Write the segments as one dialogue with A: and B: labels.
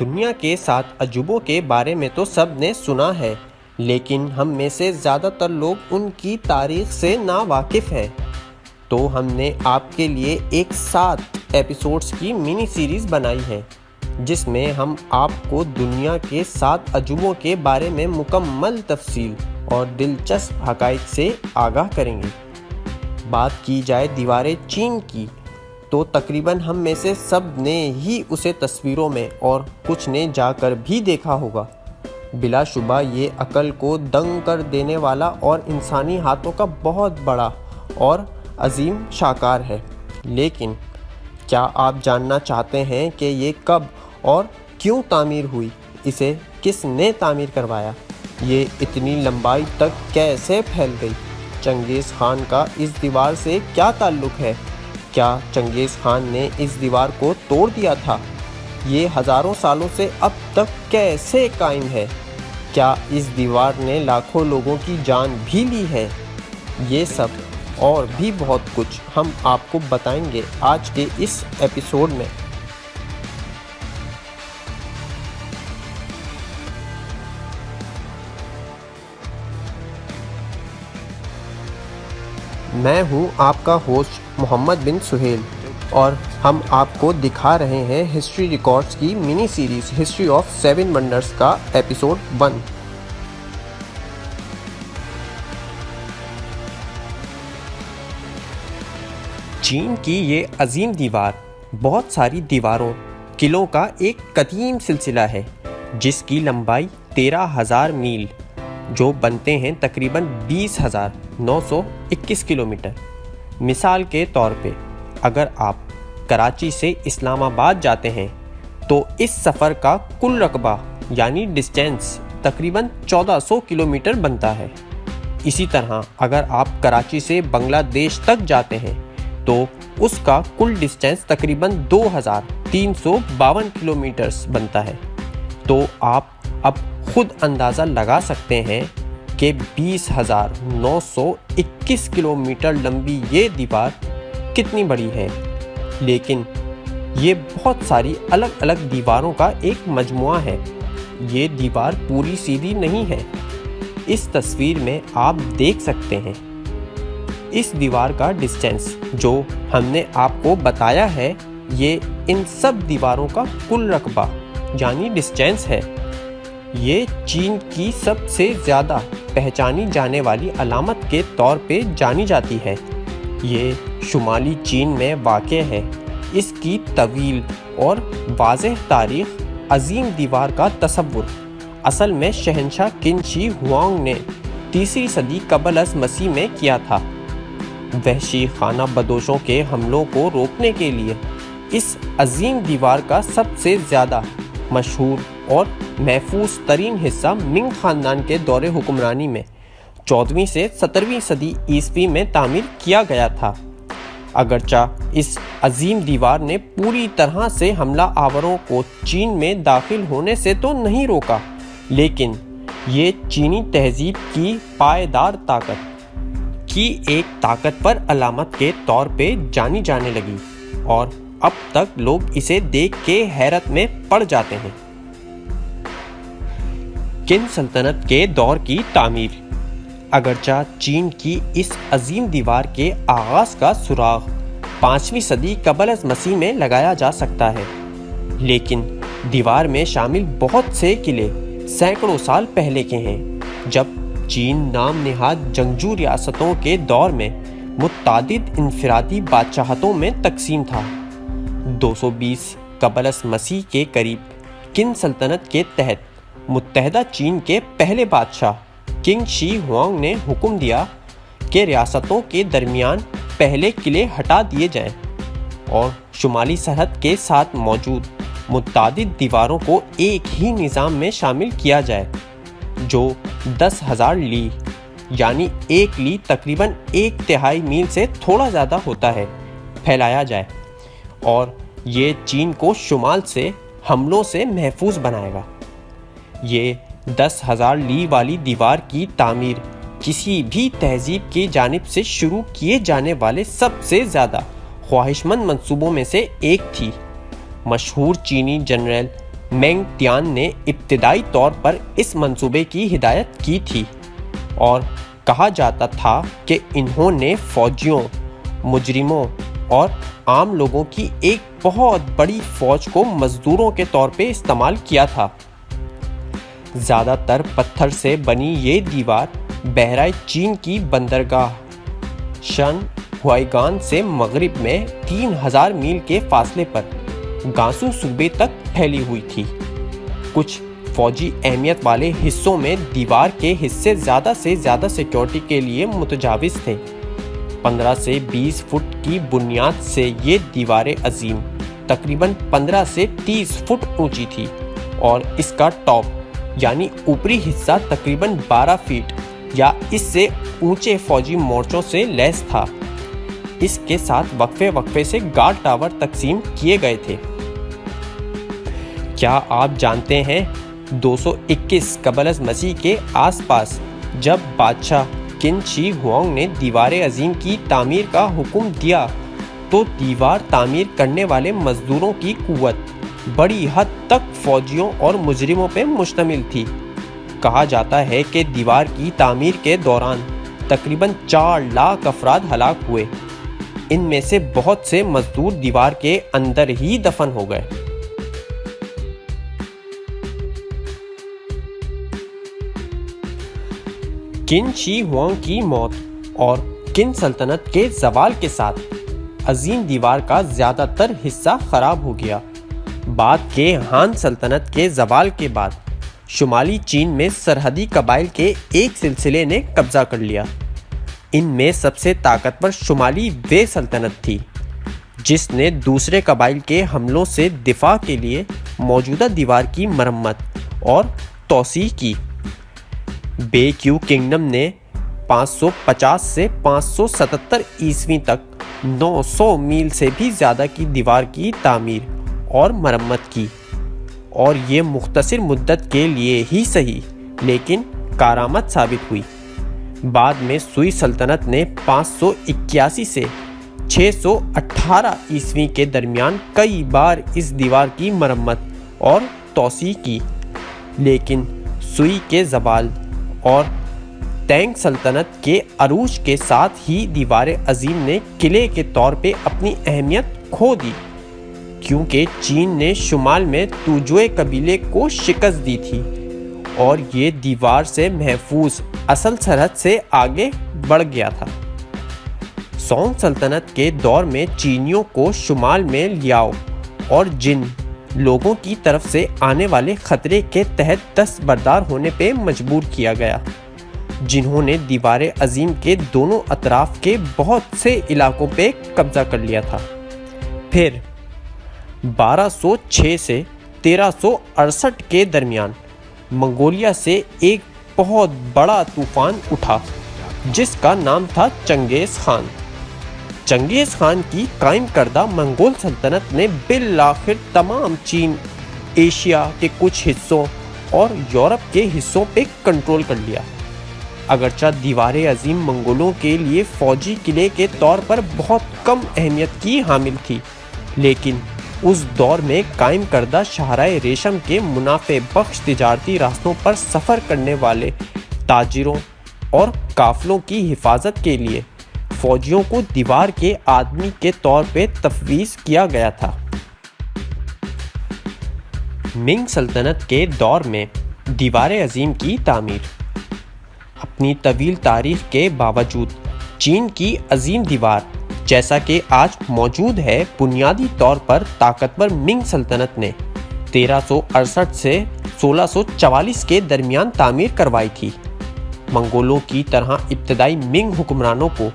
A: دنیا کے 7 عجوبوں کے بارے میں تو سب نے سنا ہے، لیکن ہم میں سے زیادہ تر لوگ ان کی تاریخ سے ناواقف ہیں۔ تو ہم نے آپ کے لیے ایک 7 ایپیسوڈز کی منی سیریز بنائی ہے، جس میں ہم آپ کو دنیا کے 7 عجوبوں کے بارے میں مکمل تفصیل اور دلچسپ حقائق سے آگاہ کریں گے۔ بات کی جائے دیوار چین کی، تو تقریباً ہم میں سے سب نے ہی اسے تصویروں میں اور کچھ نے جا کر بھی دیکھا ہوگا۔ بلا شبہ یہ عقل کو دنگ کر دینے والا اور انسانی ہاتھوں کا بہت بڑا اور عظیم شاہکار ہے۔ لیکن کیا آپ جاننا چاہتے ہیں کہ یہ کب اور کیوں تعمیر ہوئی؟ اسے کس نے تعمیر کروایا؟ یہ اتنی لمبائی تک کیسے پھیل گئی؟ چنگیز خان کا اس دیوار سے کیا تعلق ہے؟ کیا چنگیز خان نے اس دیوار کو توڑ دیا تھا؟ یہ ہزاروں سالوں سے اب تک کیسے قائم ہے؟ کیا اس دیوار نے لاکھوں لوگوں کی جان بھی لی ہے؟ یہ سب اور بھی بہت کچھ ہم آپ کو بتائیں گے آج کے اس ایپیسوڈ میں۔ میں ہوں آپ کا ہوسٹ محمد بن سہیل، اور ہم آپ کو دکھا رہے ہیں ہسٹری ریکارڈز کی mini series history of 7 wonders کا ایپیسوڈ 1۔ چین کی یہ عظیم دیوار بہت ساری دیواروں، قلعوں کا ایک قدیم سلسلہ ہے، جس کی لمبائی 13,000 میل جو بنتے ہیں تقریباً 20,921 کلومیٹر۔ مثال کے طور پہ اگر آپ کراچی سے اسلام آباد جاتے ہیں تو اس سفر کا کل رقبہ یعنی ڈسٹینس تقریباً 1400 کلومیٹر بنتا ہے۔ اسی طرح اگر آپ کراچی سے بنگلہ دیش تک جاتے ہیں تو اس کا کل ڈسٹینس تقریباً 2352 کلومیٹرز بنتا ہے۔ تو آپ اب خود اندازہ لگا سکتے ہیں کہ 20,921 کلومیٹر لمبی یہ دیوار کتنی بڑی ہے۔ لیکن یہ بہت ساری الگ الگ دیواروں کا ایک مجموعہ ہے۔ یہ دیوار پوری سیدھی نہیں ہے۔ اس تصویر میں آپ دیکھ سکتے ہیں اس دیوار کا ڈسٹینس جو ہم نے آپ کو بتایا ہے، یہ ان سب دیواروں کا کل رقبہ یعنی ڈسٹینس ہے۔ یہ چین کی سب سے زیادہ پہچانی جانے والی علامت کے طور پہ جانی جاتی ہے۔ یہ شمالی چین میں واقع ہے۔ اس کی طویل اور واضح تاریخ عظیم دیوار کا تصور اصل میں شہنشاہ قن شی ہوانگ نے 3 صدی قبل از مسیح میں کیا تھا۔ وحشی خانہ بدوشوں کے حملوں کو روکنے کے لیے اس عظیم دیوار کا سب سے زیادہ مشہور اور محفوظ ترین حصہ منگ خاندان کے دور حکمرانی میں 14ویں سے 17ویں صدی عیسوی میں تعمیر کیا گیا تھا۔ اگرچہ اس عظیم دیوار نے پوری طرح سے حملہ آوروں کو چین میں داخل ہونے سے تو نہیں روکا، لیکن یہ چینی تہذیب کی پائیدار طاقت کی ایک طاقتور علامت کے طور پہ جانی جانے لگی، اور اب تک لوگ اسے دیکھ کے حیرت میں پڑ جاتے ہیں۔ قن سلطنت کے دور کی تعمیر۔ اگرچہ چین کی اس عظیم دیوار کے آغاز کا سراغ 5ویں صدی قبل از مسیح میں لگایا جا سکتا ہے، لیکن دیوار میں شامل بہت سے قلعے سینکڑوں سال پہلے کے ہیں، جب چین نام نہاد جنگجو ریاستوں کے دور میں متعدد انفرادی بادشاہتوں میں تقسیم تھا۔ 220 قبل از مسیح کے قریب قن سلطنت کے تحت متحدہ چین کے پہلے بادشاہ کنگ شی ہوانگ نے حکم دیا کہ ریاستوں کے درمیان پہلے قلعے ہٹا دیے جائیں اور شمالی سرحد کے ساتھ موجود متعدد دیواروں کو ایک ہی نظام میں شامل کیا جائے، جو 10,000 لی یعنی 1 لی تقریباً 1/3 میل سے تھوڑا زیادہ ہوتا ہے پھیلایا جائے، اور یہ چین کو شمال سے حملوں سے محفوظ بنائے گا۔ یہ 10,000 لی والی دیوار کی تعمیر کسی بھی تہذیب کی جانب سے شروع کیے جانے والے سب سے زیادہ خواہش مند منصوبوں میں سے ایک تھی۔ مشہور چینی جنرل مینگ ٹیان نے ابتدائی طور پر اس منصوبے کی ہدایت کی تھی اور کہا جاتا تھا کہ انہوں نے فوجیوں، مجرموں اور عام لوگوں کی ایک بہت بڑی فوج کو مزدوروں کے طور پہ استعمال کیا تھا۔ زیادہ تر پتھر سے بنی یہ دیوار بحیرہ چین کی بندرگاہ شن ہوائیگان سے مغرب میں 3000 میل کے فاصلے پر گانسو صوبے تک پھیلی ہوئی تھی۔ کچھ فوجی اہمیت والے حصوں میں دیوار کے حصے زیادہ سے زیادہ سیکیورٹی کے لیے متجاوز تھے۔ 15 سے 20 فٹ کی بنیاد سے یہ دیوار عظیم تقریباً 15 سے 30 فٹ اونچی تھی اور اس کا ٹاپ یعنی اوپری حصہ تقریباً 12 فٹ یا اس سے اونچے فوجی مورچوں سے لیس تھا۔ اس کے ساتھ وقفے سے گارڈ ٹاور تقسیم کیے گئے تھے۔ کیا آپ جانتے ہیں 221 قبل از مسیح کے آس پاس جب بادشاہ قن شی ہوانگ نے دیوار عظیم کی تعمیر کا حکم دیا تو دیوار تعمیر کرنے والے مزدوروں کی قوت بڑی حد تک فوجیوں اور مجرموں پہ مشتمل تھی۔ کہا جاتا ہے کہ دیوار کی تعمیر کے دوران تقریباً 4 لاکھ افراد ہلاک ہوئے۔ ان میں سے بہت سے مزدور دیوار کے اندر ہی دفن ہو گئے۔ قن شی ہوانگ کی موت اور قن سلطنت کے زوال کے ساتھ عظیم دیوار کا زیادہ تر حصہ خراب ہو گیا۔ بعد کے ہان سلطنت کے زوال کے بعد شمالی چین میں سرحدی قبائل کے ایک سلسلے نے قبضہ کر لیا۔ ان میں سب سے طاقتور شمالی وے سلطنت تھی، جس نے دوسرے قبائل کے حملوں سے دفاع کے لیے موجودہ دیوار کی مرمت اور توسیع کی۔ بے کیو کنگڈم نے 550 سے 577 عیسوی تک 900 میل سے بھی زیادہ کی دیوار کی تعمیر اور مرمت کی، اور یہ مختصر مدت کے لیے ہی صحیح لیکن کارآمد ثابت ہوئی۔ بعد میں سوئی سلطنت نے 581 سے 618 عیسوی کے درمیان کئی بار اس دیوار کی مرمت اور توسیع کی، لیکن سوئی کے زوال اور تینگ سلطنت کے عروج کے ساتھ ہی دیوار عظیم نے قلعے کے طور پہ اپنی اہمیت کھو دی، کیونکہ چین نے شمال میں توجوے قبیلے کو شکست دی تھی اور یہ دیوار سے محفوظ اصل سرحد سے آگے بڑھ گیا تھا۔ سونگ سلطنت کے دور میں چینیوں کو شمال میں لیاؤ اور جن لوگوں کی طرف سے آنے والے خطرے کے تحت دستبردار ہونے پہ مجبور کیا گیا، جنہوں نے دیوار عظیم کے دونوں اطراف کے بہت سے علاقوں پہ قبضہ کر لیا تھا۔ پھر 1206 سے 1368 کے درمیان منگولیا سے ایک بہت بڑا طوفان اٹھا جس کا نام تھا چنگیز خان۔ چنگیز خان کی قائم کردہ منگول سلطنت نے بالآخر تمام چین، ایشیا کے کچھ حصوں اور یورپ کے حصوں پہ کنٹرول کر لیا۔ اگرچہ دیوار عظیم منگولوں کے لیے فوجی قلعے کے طور پر بہت کم اہمیت کی حامل تھی، لیکن اس دور میں قائم کردہ شاہراہ ریشم کے منافع بخش تجارتی راستوں پر سفر کرنے والے تاجروں اور قافلوں کی حفاظت کے لیے فوجیوں کو دیوار کے آدمی کے طور پہ تفویض کیا گیا تھا۔ منگ سلطنت کے دور میں دیوار عظیم کی تعمیر اپنی طویل تاریخ کے باوجود چین کی عظیم دیوار جیسا کہ آج موجود ہے بنیادی طور پر طاقتور منگ سلطنت نے 1368 سے 1644 کے درمیان تعمیر کروائی تھی۔ منگولوں کی طرح ابتدائی منگ حکمرانوں کو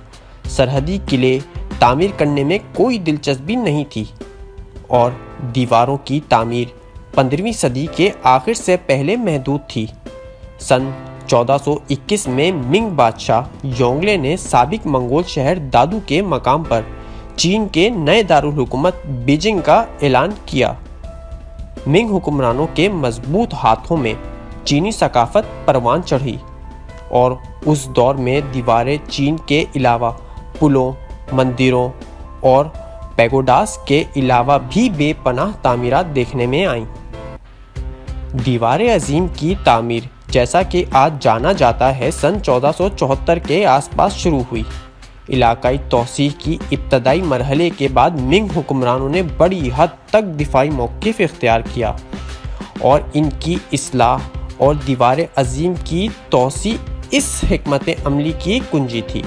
A: سرحدی قلعے تعمیر کرنے میں کوئی دلچسپی نہیں تھی اور دیواروں کی تعمیر 15ویں صدی کے آخر سے پہلے محدود تھی۔ سن 1421 میں منگ بادشاہ یونگلے نے سابق منگول شہر دادو کے مقام پر چین کے نئے دارالحکومت بیجنگ کا اعلان کیا۔ منگ حکمرانوں کے مضبوط ہاتھوں میں چینی ثقافت پروان چڑھی اور اس دور میں دیواریں چین کے علاوہ پلوں، مندروں اور پیگوڈاس کے علاوہ بھی بے پناہ تعمیرات دیکھنے میں آئیں۔ دیوار عظیم کی تعمیر جیسا کہ آج جانا جاتا ہے سن 1474 کے آس پاس شروع ہوئی۔ علاقائی توسیع کی ابتدائی مرحلے کے بعد منگ حکمرانوں نے بڑی حد تک دفاعی موقف اختیار کیا اور ان کی اصلاح اور دیوار عظیم کی توسیع اس حکمت عملی کی کنجی تھی۔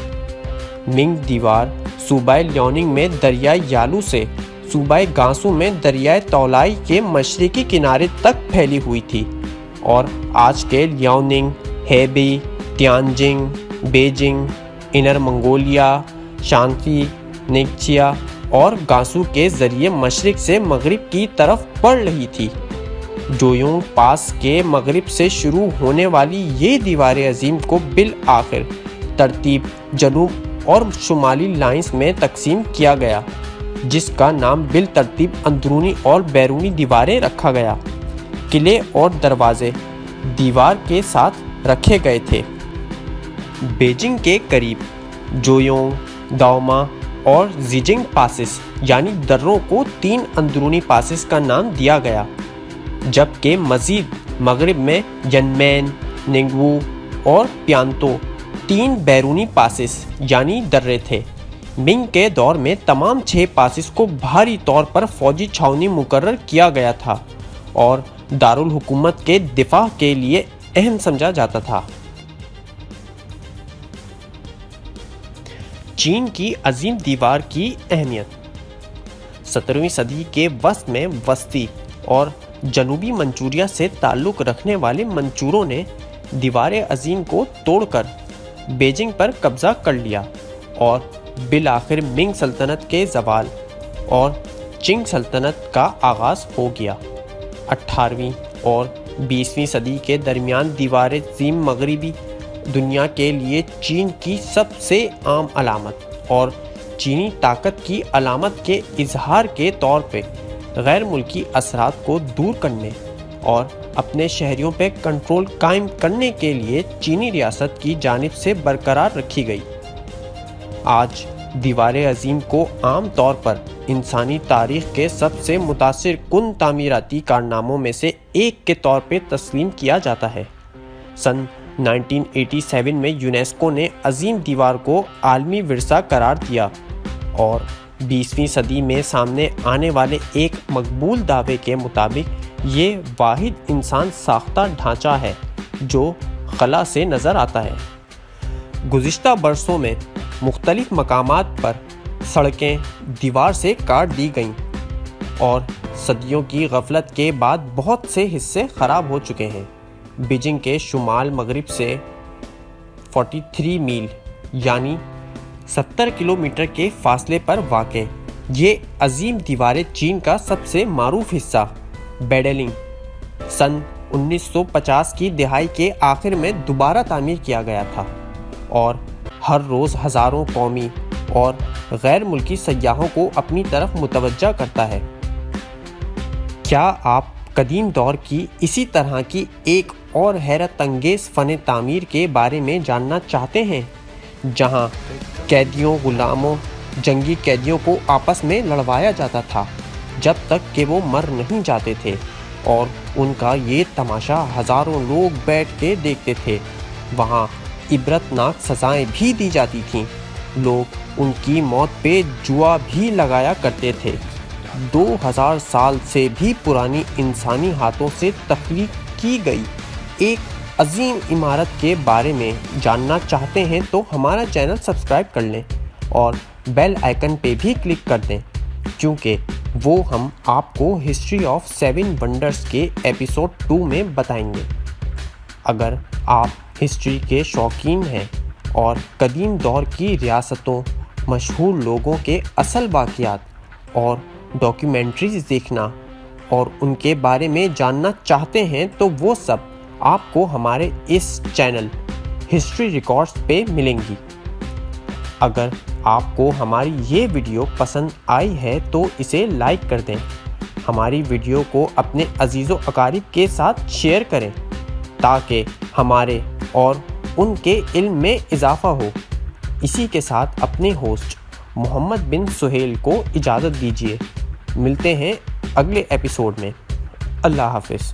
A: منگ دیوار صوبہ لیوننگ میں دریائے یالو سے صوبہ گانسو میں دریائے تولائی کے مشرقی کنارے تک پھیلی ہوئی تھی اور آج کے لیوننگ، ہیبی، تیانجنگ، بیجنگ، انر منگولیا، شانسی، نیکچیا اور گانسو کے ذریعے مشرق سے مغرب کی طرف بڑھ رہی تھی۔ جویونگ پاس کے مغرب سے شروع ہونے والی یہ دیوار عظیم کو بالآخر ترتیب جنوب اور شمالی لائنز میں تقسیم کیا گیا، جس کا نام بالترتیب اندرونی اور بیرونی دیواریں رکھا گیا۔ قلعے اور دروازے دیوار کے ساتھ رکھے گئے تھے۔ بیجنگ کے قریب جویونگ، داؤما اور زیجنگ پاسز یعنی دروں کو 3 اندرونی پاسز کا نام دیا گیا، جبکہ مزید مغرب میں ینمین، ننگوو اور پیانتو 3 بیرونی پاسز یعنی درے تھے۔ منگ کے دور میں تمام 6 پاسز کو بھاری طور پر فوجی چھاؤنی مقرر کیا گیا تھا اور دارالحکومت کے دفاع کے لیے اہم سمجھا جاتا تھا۔ چین کی عظیم دیوار کی اہمیت 17ویں صدی کے وسط میں وسطی اور جنوبی منچوریا سے تعلق رکھنے والے منچوروں نے دیوار عظیم کو توڑ کر بیجنگ پر قبضہ کر لیا اور بالآخر منگ سلطنت کے زوال اور چنگ سلطنت کا آغاز ہو گیا۔ 18ویں اور 20ویں صدی کے درمیان دیوار عظیم مغربی دنیا کے لیے چین کی سب سے عام علامت اور چینی طاقت کی علامت کے اظہار کے طور پہ غیر ملکی اثرات کو دور کرنے اور اپنے شہریوں پہ کنٹرول قائم کرنے کے لیے چینی ریاست کی جانب سے برقرار رکھی گئی۔ آج دیوار عظیم کو عام طور پر انسانی تاریخ کے سب سے متاثر کن تعمیراتی کارناموں میں سے ایک کے طور پہ تسلیم کیا جاتا ہے۔ سن 1987 میں یونیسکو نے عظیم دیوار کو عالمی ورثہ قرار دیا اور 20ویں صدی میں سامنے آنے والے ایک مقبول دعوے کے مطابق یہ واحد انسان ساختہ ڈھانچہ ہے جو خلا سے نظر آتا ہے۔ گزشتہ برسوں میں مختلف مقامات پر سڑکیں دیوار سے کاٹ دی گئیں اور صدیوں کی غفلت کے بعد بہت سے حصے خراب ہو چکے ہیں۔ بیجنگ کے شمال مغرب سے 43 میل یعنی 70 کلومیٹر کے فاصلے پر واقع یہ عظیم دیوار چین کا سب سے معروف حصہ بیڈلنگ سن 1950 کی دہائی کے آخر میں دوبارہ تعمیر کیا گیا تھا اور ہر روز ہزاروں قومی اور غیر ملکی سیاحوں کو اپنی طرف متوجہ کرتا ہے۔ کیا آپ قدیم دور کی اسی طرح کی ایک اور حیرت انگیز فن تعمیر کے بارے میں جاننا چاہتے ہیں جہاں قیدیوں، غلاموں، جنگی قیدیوں کو آپس میں لڑوایا جاتا تھا جب تک کہ وہ مر نہیں جاتے تھے اور ان کا یہ تماشا ہزاروں لوگ بیٹھ کے دیکھتے تھے؟ وہاں عبرتناک سزائیں بھی دی جاتی تھیں، لوگ ان کی موت پہ جوا بھی لگایا کرتے تھے۔ 2000 سال سے بھی پرانی انسانی ہاتھوں سے تخلیق کی گئی ایک عظیم عمارت کے بارے میں جاننا چاہتے ہیں تو ہمارا چینل سبسکرائب کر لیں اور بیل آئیکن پہ بھی کلک کر دیں، کیونکہ وہ ہم آپ کو ہسٹری آف 7 ونڈرز کے ایپیسوڈ 2 میں بتائیں گے۔ اگر آپ ہسٹری کے شوقین ہیں اور قدیم دور کی ریاستوں، مشہور لوگوں کے اصل واقعات اور ڈاکیومنٹریز دیکھنا اور ان کے بارے میں جاننا چاہتے ہیں تو وہ سب آپ کو ہمارے اس چینل ہسٹری ریکارڈز پہ ملیں گی۔ اگر آپ کو ہماری یہ ویڈیو پسند آئی ہے تو اسے لائک کر دیں، ہماری ویڈیو کو اپنے عزیز و اقارب کے ساتھ شیئر کریں تاکہ ہمارے اور ان کے علم میں اضافہ ہو۔ اسی کے ساتھ اپنے ہوسٹ محمد بن سہیل کو اجازت دیجیے، ملتے ہیں اگلے ایپیسوڈ میں۔ اللہ حافظ۔